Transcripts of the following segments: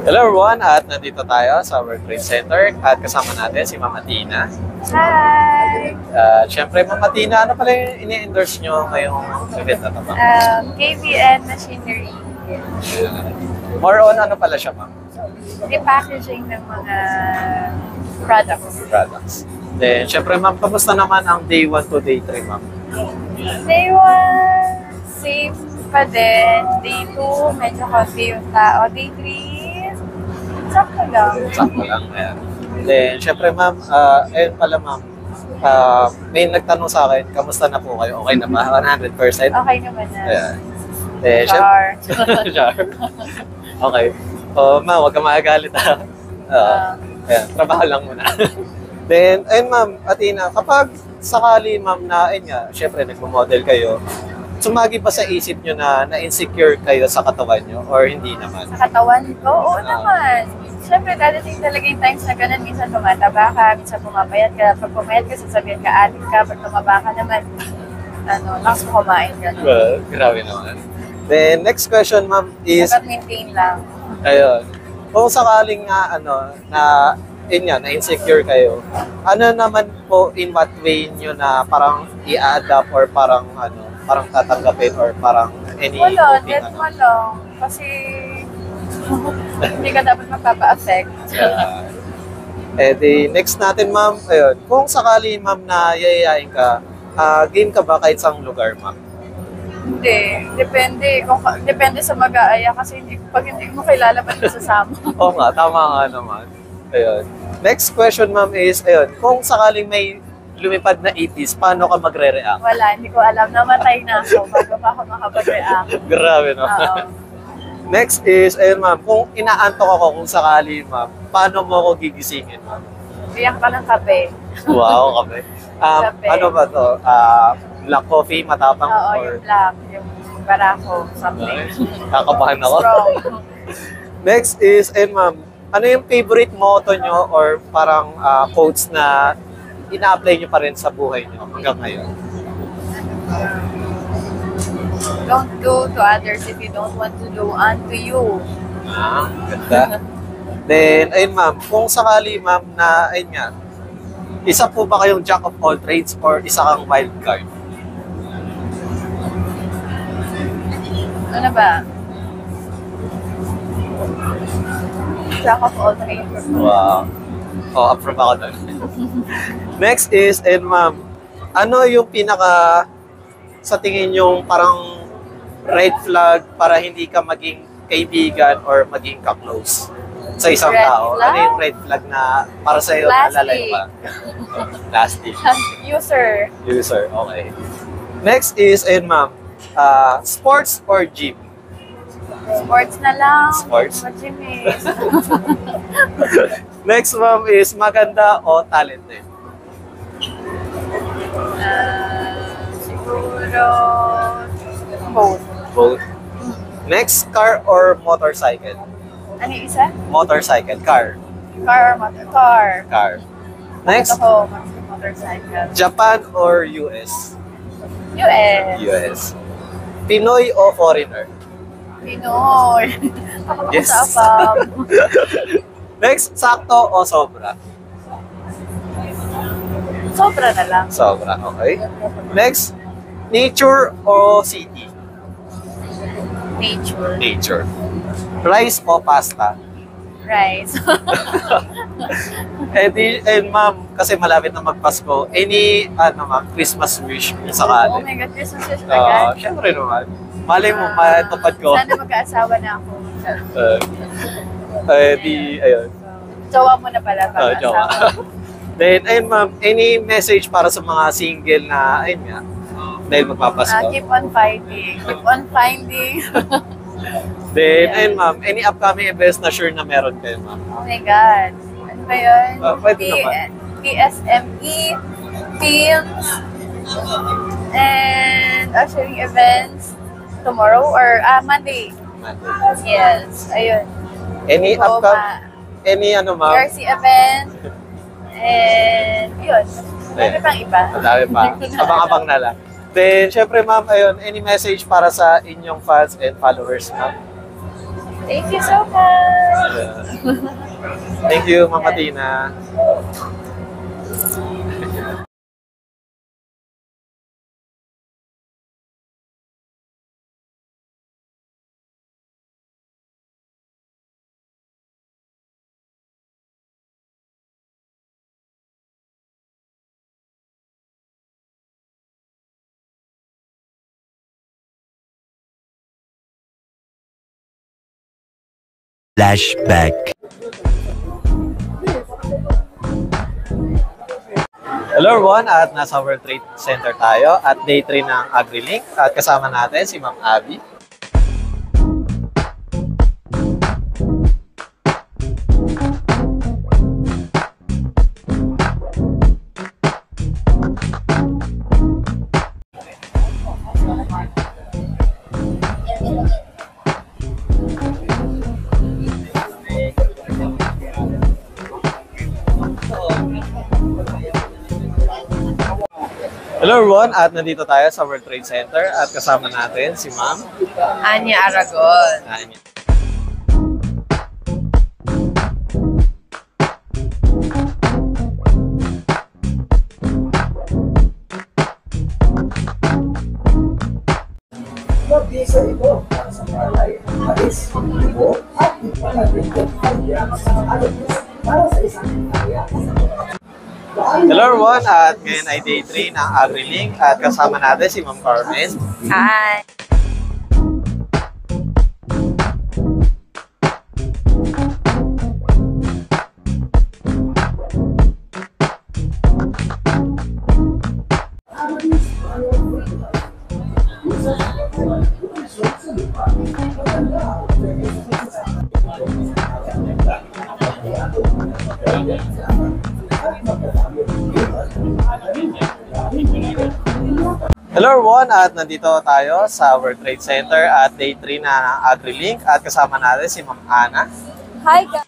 Hello everyone, at nandito tayo sa World Trade Center at kasama natin si Ma'am Athena. Hi! Siyempre, Ma'am Athena, ano pala yung ini-endorse nyo ngayong event na ito, Ma'am? KBN Machinery. More on ano pala siya, Ma'am? Repackaging ng mga products. Then, siyempre, Ma'am, kamusta naman ang day 1 to day 3, Ma'am? Day 1, safe pa din. Day 2, medyo konti yung tao. Day 3, sakto lang. Sakto lang, ayan. Then, siyempre, Ma'am, ayun pala, Ma'am, may nagtanong sa akin, kamusta na po kayo? Okay na ba? 100%? Okay naman na. Ayan. Then, Char. Char. Okay. Ma'am, huwag ka magagalit, ha? Ayan, trabaho lang muna. Then, ayun, Ma'am Athena, kapag sakali, Ma'am, na, ayun nga, syempre, nagmo-model kayo, sumagi ba sa isip nyo na na-insecure kayo sa katawan nyo or hindi naman? Sa katawan ko? Oo naman. Siyempre, dadating talaga yung times na ganun. Minsan tumataba ka, minsan pumapayat ka. Pag pumayat ka, sasabihin ka, adik ka. Pag tumaba ka naman, lakas mo kumain ka. Well, grabe naman. Then, next question, Ma'am, is, Dapat maintain lang. ayun, kung sakaling nga, na, yun nga, na-insecure kayo, ano naman po, in what way nyo na parang i-adapt or parang, parang tatanggapin or parang any Wala, coping, let mo lang. Kasi, hindi ka dapat magpapa-affect. The next natin, Ma'am, ayun, kung sakali, Ma'am, na yayayain ka, game ka ba kahit sa lugar, Ma'am? Hindi. Depende sa mag-aaya. Kasi pag hindi mo kilala, ba't ka sasama? Oo nga, tama nga naman. Ayun. Next question, Ma'am, is, ayun, kung sakaling may lumipad na 80s, paano ka magre-react? Wala, hindi ko alam. Namatay na ako bago pa ako makapag-react. Grabe, no? Oo. Next is, ayun, Ma'am, kung inaantok ako kung sakali, Ma'am, paano mo ako gigisingin, Ma'am? Iyak ka ng kape. Wow, kami. Kape. Ano ba to? Black coffee, matapang? Oo, or... yung black, yung barako, something. Kakabahan ako. Strong. Next is, ayun, Ma'am, ano yung favorite motto nyo or parang quotes na ina-apply nyo pa rin sa buhay nyo hanggang ngayon? Don't do to others if you don't want to do unto you. Ganda. Then, ayun, Ma'am, kung sakali, Ma'am, na, ayun nga, isa po ba kayong jack of all trades or isa kang wild card? Ano ba? Jack of all trades. Wow. Approve ako doon. Next is, and Ma'am, ano yung pinaka sa tingin yung parang red flag para hindi ka maging kaibigan or maging ka-close sa isang Red tao? flag? Ano yung red flag na para sa'yo Plastic. nalalayo ka? Plastic. User. User, okay. Next is, and Ma'am, sports or gym? Sports na lang. Sports? Mag-gym eh. Next, Ma'am, is maganda o talented? Siguro both. Both. Next, car or motorcycle? Ano yung isa? Motorcycle, car. Car or motor? Car. Car. Next, Ako, motorcycle. Japan or US? US. US. Pinoy o foreigner? Pinoy. Ako Yes. sa APAM. Next, sakto o sobra? Sobra na lang. Sobra, okay. Next, nature o city? Nature. Nature. Rice o pasta? Rice. Ma'am, kasi malapit na magpasko, any, Ma'am, Christmas wish kung Oh sakali? my God, Christmas wish agad. Siyempre naman. Malay mo, matupad ko. Sana mag-aasawa na ako. Ayun. Jowa mo na pala pag Jowa. asawa. Then, ayun, Ma'am, any message para sa mga single na, ayun nga, dahil magpapasko? Keep on fighting. Keep on finding. Then, ayun, Ma'am, any upcoming events na sure na meron kayo, Ma'am? Oh my God. Ano ba yun? Pwede naman. PSME, Teams, and ushering events tomorrow or Monday. Yes, ayun. Any Ma'am? RC event, and yun. Marami pang iba. Ang dami pa. Abang-abang na lang. Then, syempre ma'am, ayun, any message para sa inyong fans and followers, ma'am? Thank you so much! Thank you, Mama Tina. Flashback. Hello everyone, at nasa World Trade Center tayo at day 3 ng AgriLink at kasama natin si Ma'am Abby. Hello everyone, at nandito tayo sa World Trade Center at kasama natin si Ma'am Anya Aragon. Anya. Hello everyone, at ngayon ay day 3 ng AgriLink at kasama natin si Ma'am Carmen. Hi! Hello everyone, at nandito tayo sa World Trade Center at day 3 na ng AgriLink at kasama natin si Ma'am Ana. Hi guys!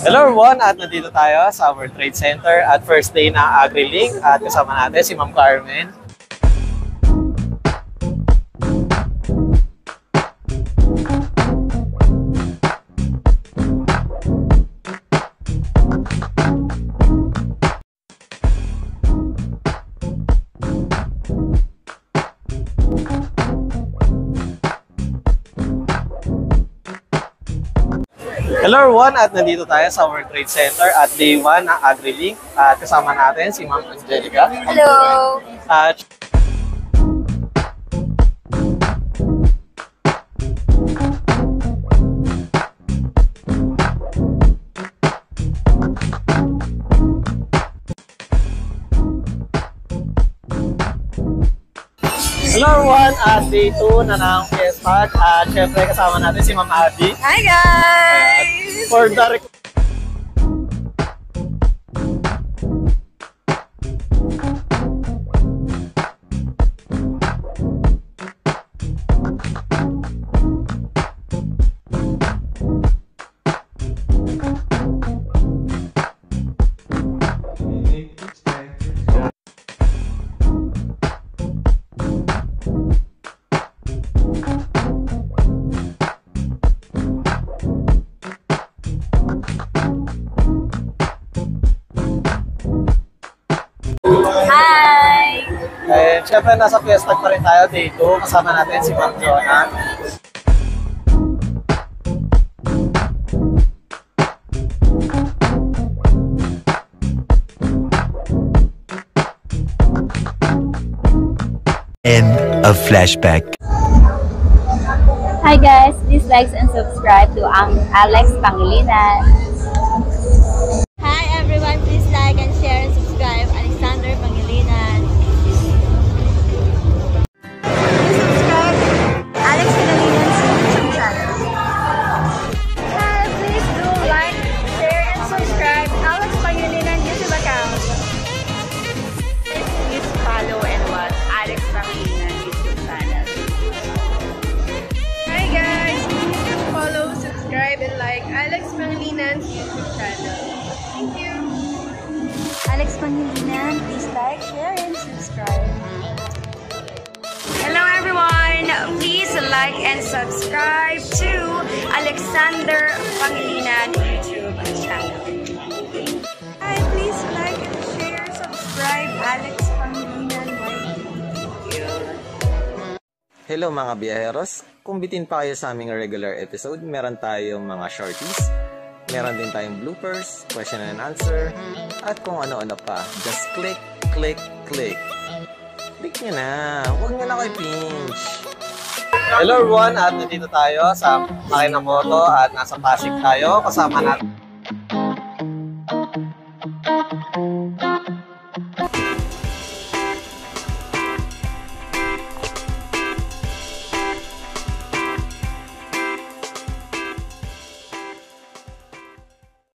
Hello everyone, at nandito tayo sa World Trade Center at first day ng AgriLink at kasama natin si Ma'am Carmen. Hello everyone, at nandito tayo sa World Trade Center at day 1 ng AgriLink at kasama natin si Ma'am Angelica. Hello! At hello everyone, at day 2 na ng PS5 at syempre kasama natin si Ma'am Abby. Hi guys! For the Hi! syempre nasa PS5 pa rin tayo day 2 kasama natin si Ma'am Jonah. End of flashback. Hi guys, please like and subscribe to Alex Pangilinan. Hi everyone, please like and share and subscribe Alexander Pangilinan. Subscribe Alex Pangilinan's YouTube channel. Hi, please do like, share, and subscribe Alex Pangilinan YouTube account. Please follow and watch Alex Pangilinan YouTube channel. Hi guys, please follow, subscribe, and like Alex Pangilinan's YouTube channel. Thank you. Alex Pangilinan, please like, share, and subscribe. Hello everyone! Please like and subscribe to Alexander Pangilinan YouTube channel. Hi, please like and share, subscribe Alex Pangilinan YouTube. Hello mga biyaheros, kung bitin pa kayo sa aming regular episode, meron tayong mga shorties, meron din tayong bloopers, question and answer, at kung ano-ano pa. Just click, click, click. Click nyo na, huwag nyo na kayo pinch. Hello everyone, at nandito tayo sa Makinamoto at nasa Pasig tayo. Kasama natin